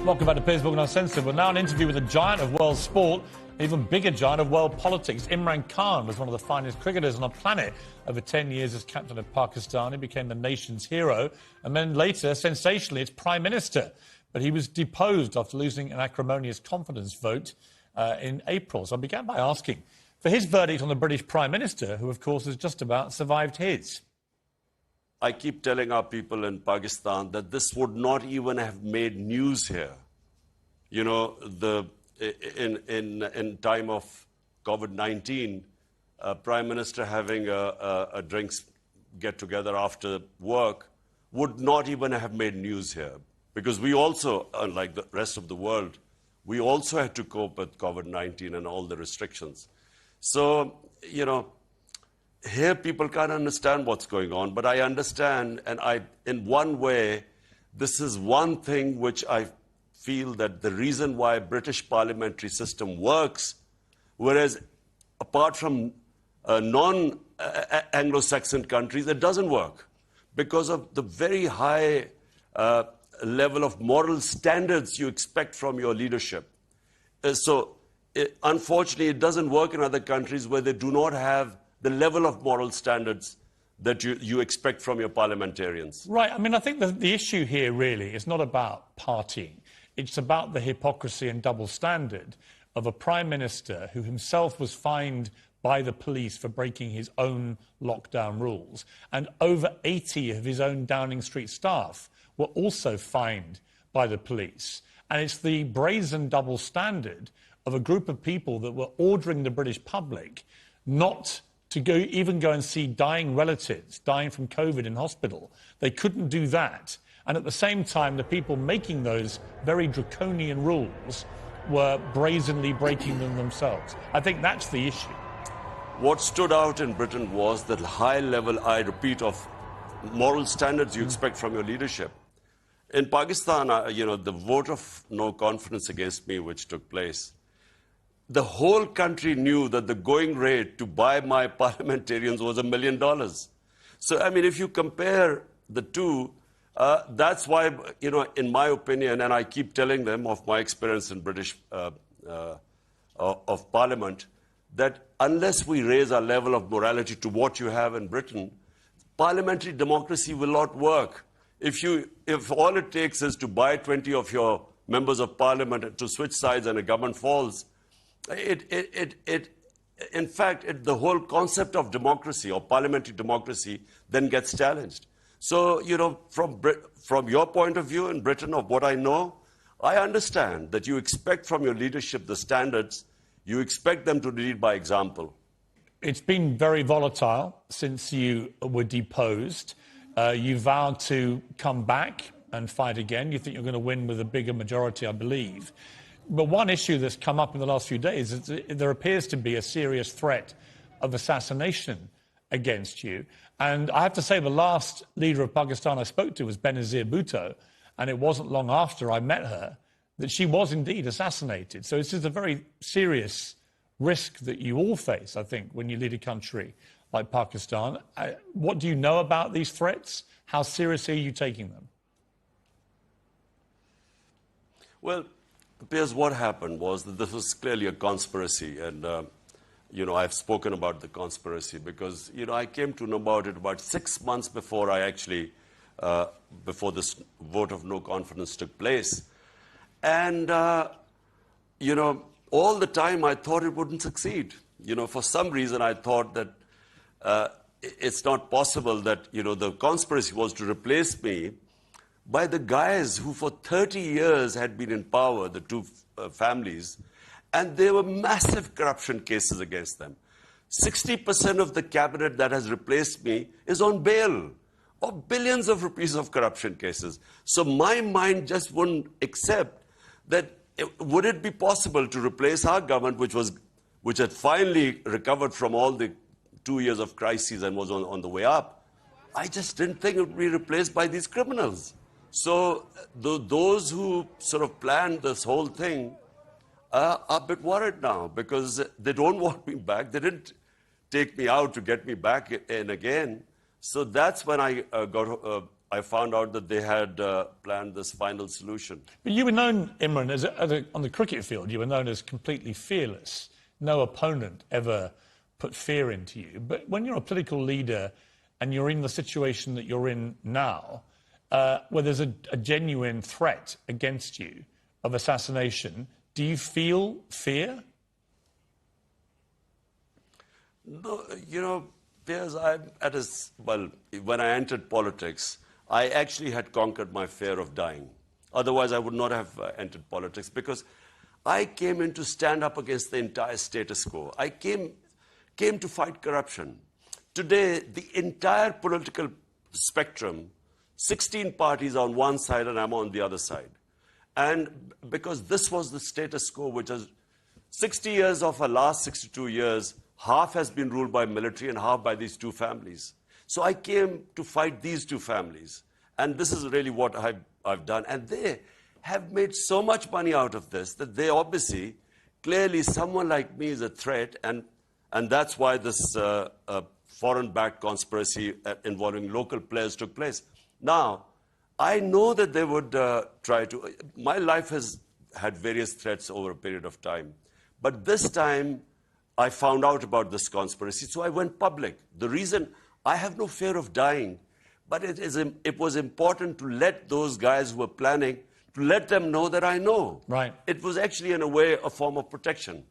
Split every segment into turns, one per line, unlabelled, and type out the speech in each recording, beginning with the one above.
Welcome back to Piers Uncensored. Well, now an interview with a giant of world sport, an even bigger giant of world politics. Imran Khan was one of the finest cricketers on the planet. Over 10 years as captain of Pakistan, he became the nation's hero. And then later, sensationally, its prime minister. But he was deposed after losing an acrimonious confidence vote in April. So I began by asking for his verdict on the British Prime Minister, who, of course, has just about survived his.
I keep telling our people in Pakistan that this would not even have made news here. You know, in time of COVID-19, Prime Minister having a drinks get-together after work would not even have made news here. Because we also, unlike the rest of the world, we also had to cope with COVID-19 and all the restrictions. So, you know, here people can't understand what's going on, but I understand, and in one way, this is one thing which I feel that the reason why British parliamentary system works, whereas apart from non-Anglo-Saxon countries, it doesn't work because of the very high level of moral standards you expect from your leadership. Unfortunately, it doesn't work in other countries where they do not have the level of moral standards that you expect from your parliamentarians.
Right. I mean, I think the issue here really is not about partying. It's about the hypocrisy and double standard of a prime minister who himself was fined by the police for breaking his own lockdown rules. And over 80 of his own Downing Street staff were also fined by the police. And it's the brazen double standard of a group of people that were ordering the British public not to even go and see dying relatives dying from COVID in hospital. They couldn't do that. And at the same time, the people making those very draconian rules were brazenly breaking them themselves. I think that's the issue.
What stood out in Britain was the high level, I repeat, of moral standards you expect from your leadership. In Pakistan, you know, the vote of no confidence against me, which took place, the whole country knew that the going rate to buy my parliamentarians was $1 million. So, I mean, if you compare the two, that's why, you know, in my opinion, and I keep telling them of my experience in British of Parliament, that unless we raise our level of morality to what you have in Britain, parliamentary democracy will not work. If all it takes is to buy 20 of your members of Parliament to switch sides and a government falls, in fact, the whole concept of democracy or parliamentary democracy then gets challenged. So, you know, from your point of view in Britain, of what I know, I understand that you expect from your leadership the standards, you expect them to lead by example.
It's been very volatile since you were deposed. You vowed to come back and fight again. You think you're going to win with a bigger majority, I believe. But one issue that's come up in the last few days is that there appears to be a serious threat of assassination against you. And I have to say, the last leader of Pakistan I spoke to was Benazir Bhutto, and it wasn't long after I met her that she was indeed assassinated. So this is a very serious risk that you all face, I think, when you lead a country like Pakistan. What do you know about these threats? How seriously are you taking them?
Well, Piers, what happened was that this was clearly a conspiracy, and you know, I've spoken about the conspiracy because, you know, I came to know about it about 6 months before I actually, before this vote of no confidence took place. And, you know, all the time I thought it wouldn't succeed. You know, for some reason I thought that it's not possible that, you know, the conspiracy was to replace me by the guys who for 30 years had been in power, the two families, and there were massive corruption cases against them. 60% of the cabinet that has replaced me is on bail of billions of rupees of corruption cases. So my mind just wouldn't accept that. Would it be possible to replace our government, which had finally recovered from all the 2 years of crises and was on the way up? I just didn't think it would be replaced by these criminals. So those who sort of planned this whole thing are a bit worried now because they don't want me back. They didn't take me out to get me back in again. So that's when I I found out that they had planned this final solution.
But you were known, Imran, on the cricket field, you were known as completely fearless. No opponent ever put fear into you. But when you're a political leader and you're in the situation that you're in now, where there's a genuine threat against you of assassination, do you feel fear?
No, you know, Piers, when I entered politics, I actually had conquered my fear of dying. Otherwise, I would not have entered politics, because I came in to stand up against the entire status quo. I came to fight corruption. Today, the entire political spectrum, 16 parties on one side and I'm on the other side. And because this was the status quo, which is 60 years of our last 62 years, half has been ruled by military and half by these two families. So I came to fight these two families. And this is really what I've done. And they have made so much money out of this that they obviously, clearly someone like me is a threat. And that's why this foreign-backed conspiracy involving local players took place. Now, I know that they would try to. My life has had various threats over a period of time. But this time, I found out about this conspiracy, so I went public. The reason, I have no fear of dying, but it was important to let those guys who were planning, to let them know that I know.
Right.
It was actually, in a way, a form of protection.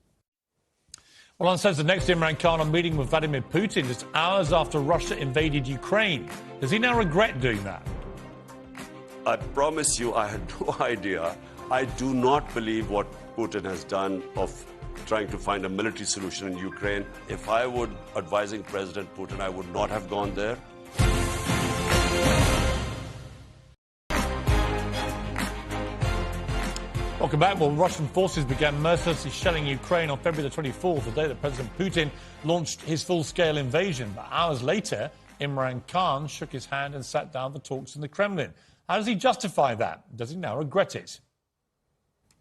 Well, on says the next Imran Khan on meeting with Vladimir Putin just hours after Russia invaded Ukraine. Does he now regret doing that?
I promise you, I had no idea. I do not believe what Putin has done of trying to find a military solution in Ukraine. If I were advising President Putin, I would not have gone there.
Welcome back. Well, Russian forces began mercilessly shelling Ukraine on February the 24th, the day that President Putin launched his full-scale invasion. But hours later, Imran Khan shook his hand and sat down for talks in the Kremlin. How does he justify that? Does he now regret it?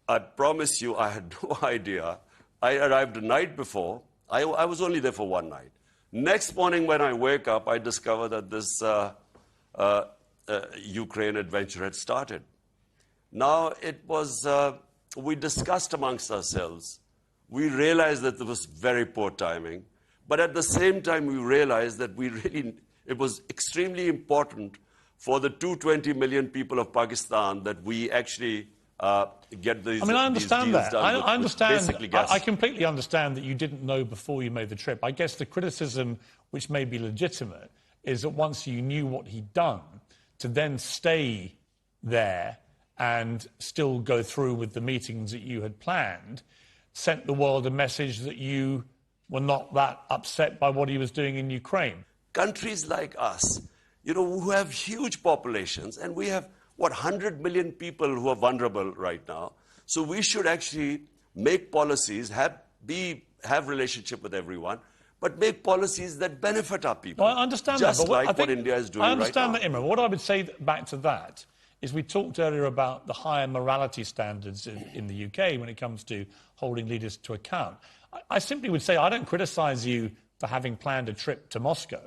I promise you, I had no idea. I arrived the night before. I was only there for one night. Next morning when I wake up, I discover that this Ukraine adventure had started. Now, it was, we discussed amongst ourselves. We realized that there was very poor timing. But at the same time, we realized that it was extremely important for the 220 million people of Pakistan that we actually get these. I mean,
I understand
these deals
that.
done
I understand. I completely understand that you didn't know before you made the trip. I guess the criticism, which may be legitimate, is that once you knew what he'd done, to then stay there and still go through with the meetings that you had planned, sent the world a message that you were not that upset by what he was doing in Ukraine.
Countries like us, you know, who have huge populations, and we have, 100 million people who are vulnerable right now. So we should actually make policies, have relationship with everyone, but make policies that benefit our people.
Well, I understand
just
that. But
like what India is doing right now.
I understand that, Imran. What I would say back to that is we talked earlier about the higher morality standards in the UK when it comes to holding leaders to account. I simply would say I don't criticise you for having planned a trip to Moscow,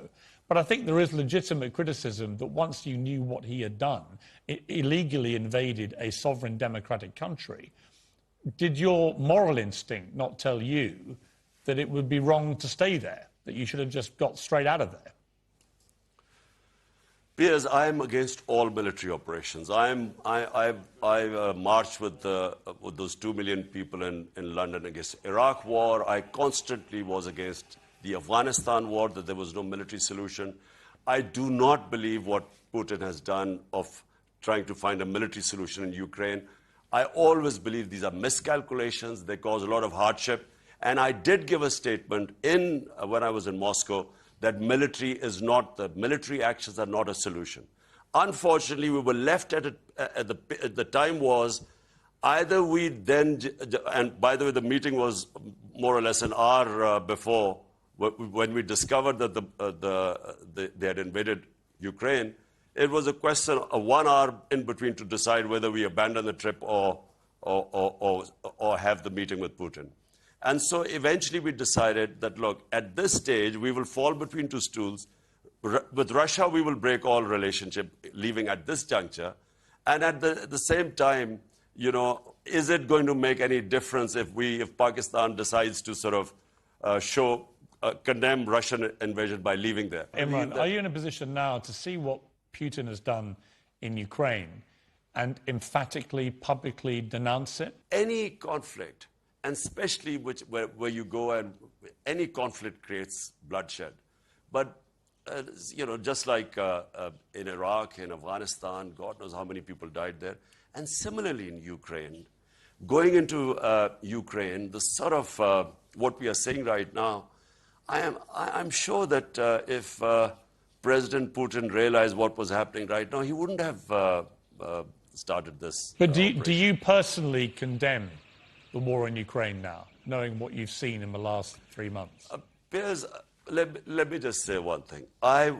but I think there is legitimate criticism that once you knew what he had done, it illegally invaded a sovereign democratic country. Did your moral instinct not tell you that it would be wrong to stay there, that you should have just got straight out of there?
Piers, I am against all military operations. I marched with those 2 million people in London against Iraq war. I constantly was against the Afghanistan war, that there was no military solution. I do not believe what Putin has done of trying to find a military solution in Ukraine. I always believe these are miscalculations. They cause a lot of hardship. And I did give a statement when I was in Moscow that military actions are not a solution. Unfortunately, we were left at the time was either we then, and by the way, the meeting was more or less an hour before when we discovered that they had invaded Ukraine. It was a question of 1 hour in between to decide whether we abandon the trip or have the meeting with Putin. And so eventually we decided that, look, at this stage, we will fall between two stools. with Russia, we will break all relationship, leaving at this juncture. And at the same time, you know, is it going to make any difference if Pakistan decides to sort of condemn Russian invasion by leaving there?
Imran, are you in a position now to see what Putin has done in Ukraine and emphatically, publicly denounce it?
Any conflict, and especially where you go and any conflict creates bloodshed. But, you know, just like in Iraq, in Afghanistan, God knows how many people died there. And similarly in Ukraine, going into Ukraine, the sort of what we are saying right now, I'm sure that if President Putin realized what was happening right now, he wouldn't have started this.
But do you personally condemn the war in Ukraine now, knowing what you've seen in the last 3 months?
Piers, let me just say one thing. I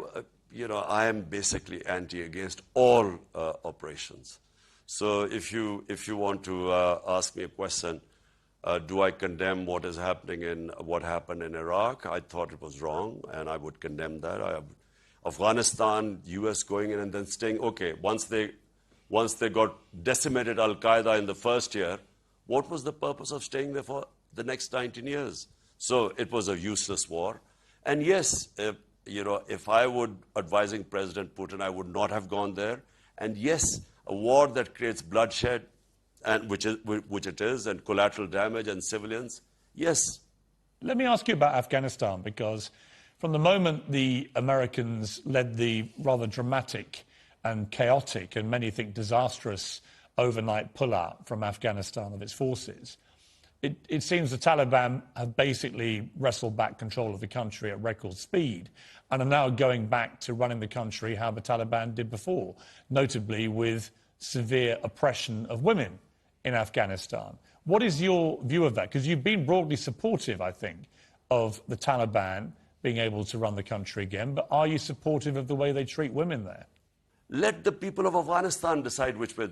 am basically against all operations. So if you want to ask me a question, do I condemn what is happening what happened in Iraq? I thought it was wrong, and I would condemn that. Afghanistan, U.S. going in and then staying. Okay, once they got decimated Al-Qaeda in the first year, what was the purpose of staying there for the next 19 years? So it was a useless war. And yes, if I would advising President Putin, I would not have gone there. And yes, a war that creates bloodshed, and which it is, and collateral damage and civilians, yes.
Let me ask you about Afghanistan, because from the moment the Americans led the rather dramatic and chaotic, and many think disastrous, overnight pullout from Afghanistan of its forces, it seems the Taliban have basically wrestled back control of the country at record speed and are now going back to running the country how the Taliban did before, notably with severe oppression of women in Afghanistan. What is your view of that? Because you've been broadly supportive, I think, of the Taliban being able to run the country again, but are you supportive of the way they treat women there?
Let the people of Afghanistan decide which way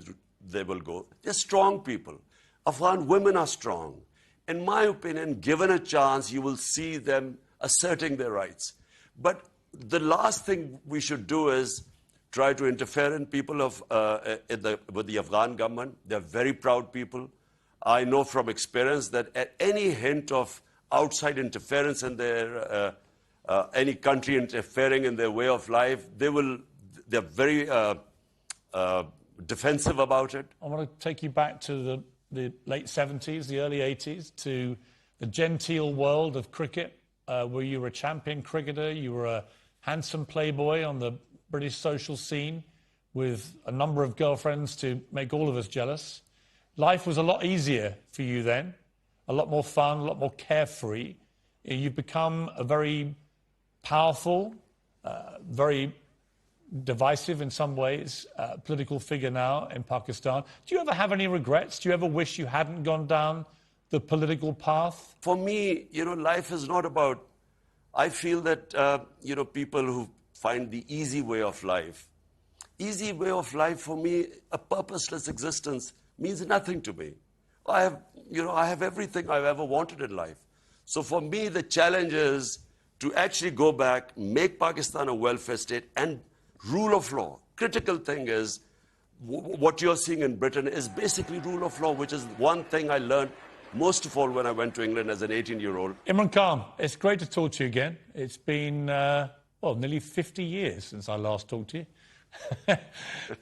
they will go. They're strong people. Afghan women are strong. In my opinion, given a chance, you will see them asserting their rights. But the last thing we should do is try to interfere in people with the Afghan government. They're very proud people. I know from experience that at any hint of outside interference in their any country interfering in their way of life, they're very defensive about it.
I want to take you back to the late 70s, the early 80s, to the genteel world of cricket, where you were a champion cricketer, you were a handsome playboy on the British social scene with a number of girlfriends to make all of us jealous. Life was a lot easier for you then, a lot more fun, a lot more carefree. You've become a very powerful, very divisive in some ways, political figure now in Pakistan. Do you ever have any regrets? Do you ever wish you hadn't gone down the political path?
For me, life is not about... I feel that, people who find the easy way of life for me, a purposeless existence means nothing to me. I have everything I've ever wanted in life. So for me, the challenge is to actually go back, make Pakistan a welfare state, and rule of law. Critical thing is, what you're seeing in Britain is basically rule of law, which is one thing I learned most of all when I went to England as an 18-year-old.
Imran Khan, it's great to talk to you again. It's been, nearly 50 years since I last talked to you.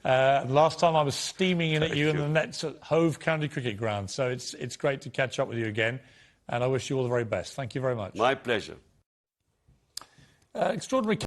Last time I was steaming in at you in the nets at Hove County Cricket Ground. So it's great to catch up with you again, and I wish you all the very best. Thank you very much.
My pleasure.
Extraordinary